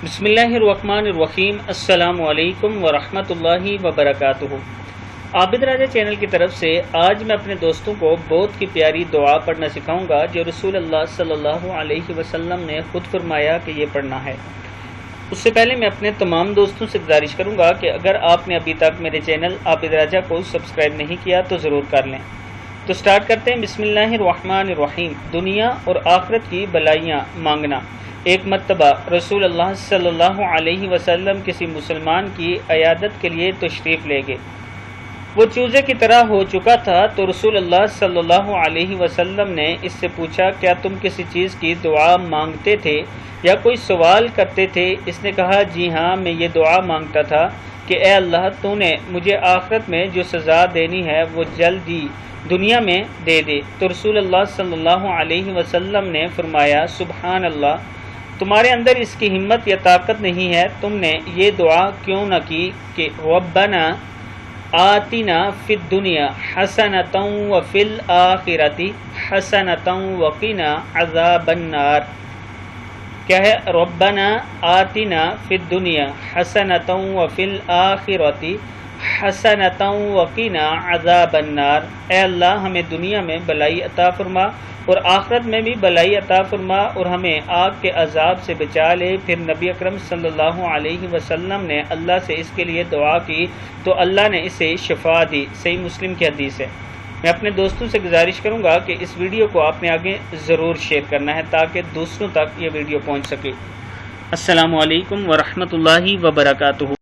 بسم اللہ الرحمن الرحیم۔ السلام علیکم ورحمۃ اللہ وبرکاتہ۔ عابد راجہ چینل کی طرف سے آج میں اپنے دوستوں کو بہت کی پیاری دعا پڑھنا سکھاؤں گا جو رسول اللہ صلی اللہ علیہ وسلم نے خود فرمایا کہ یہ پڑھنا ہے۔ اس سے پہلے میں اپنے تمام دوستوں سے گزارش کروں گا کہ اگر آپ نے ابھی تک میرے چینل عابد راجہ کو سبسکرائب نہیں کیا تو ضرور کر لیں۔ تو سٹارٹ کرتے ہیں۔ بسم اللہ الرحمن الرحیم۔ دنیا اور آخرت کی بلائیاں مانگنا۔ ایک مرتبہ رسول اللہ صلی اللہ علیہ وسلم کسی مسلمان کی عیادت کے لیے تشریف لے گئے۔ وہ چوزے کی طرح ہو چکا تھا تو رسول اللہ صلی اللہ علیہ وسلم نے اس سے پوچھا، کیا تم کسی چیز کی دعا مانگتے تھے یا کوئی سوال کرتے تھے؟ اس نے کہا، جی ہاں، میں یہ دعا مانگتا تھا کہ اے اللہ، تو نے مجھے آخرت میں جو سزا دینی ہے وہ جلدی دنیا میں دے دے۔ تو رسول اللہ صلی اللہ علیہ وسلم نے فرمایا، سبحان اللہ، تمہارے اندر اس کی ہمت یا طاقت نہیں ہے، تم نے یہ دعا کیوں نہ کی کہ ربنا آتنا فی الدنیا حسنۃ وفی الآخرۃ حسنۃ وقنا عذاب النار۔ کیا ہے؟ ربنا آتنا فی الدنیا حسنۃ وفی الآخرۃ حسنۃ وقنا عذاب النار۔ اے اللہ، ہمیں دنیا میں بلائی عطا فرما اور آخرت میں بھی بلائی عطا فرما اور ہمیں آگ کے عذاب سے بچا لے۔ پھر نبی اکرم صلی اللہ علیہ وسلم نے اللہ سے اس کے لیے دعا کی تو اللہ نے اسے شفا دی۔ صحیح مسلم کی حدیث ہے۔ میں اپنے دوستوں سے گزارش کروں گا کہ اس ویڈیو کو آپ نے آگے ضرور شیئر کرنا ہے تاکہ دوسروں تک یہ ویڈیو پہنچ سکے۔ السلام علیکم ورحمۃ اللہ وبرکاتہ۔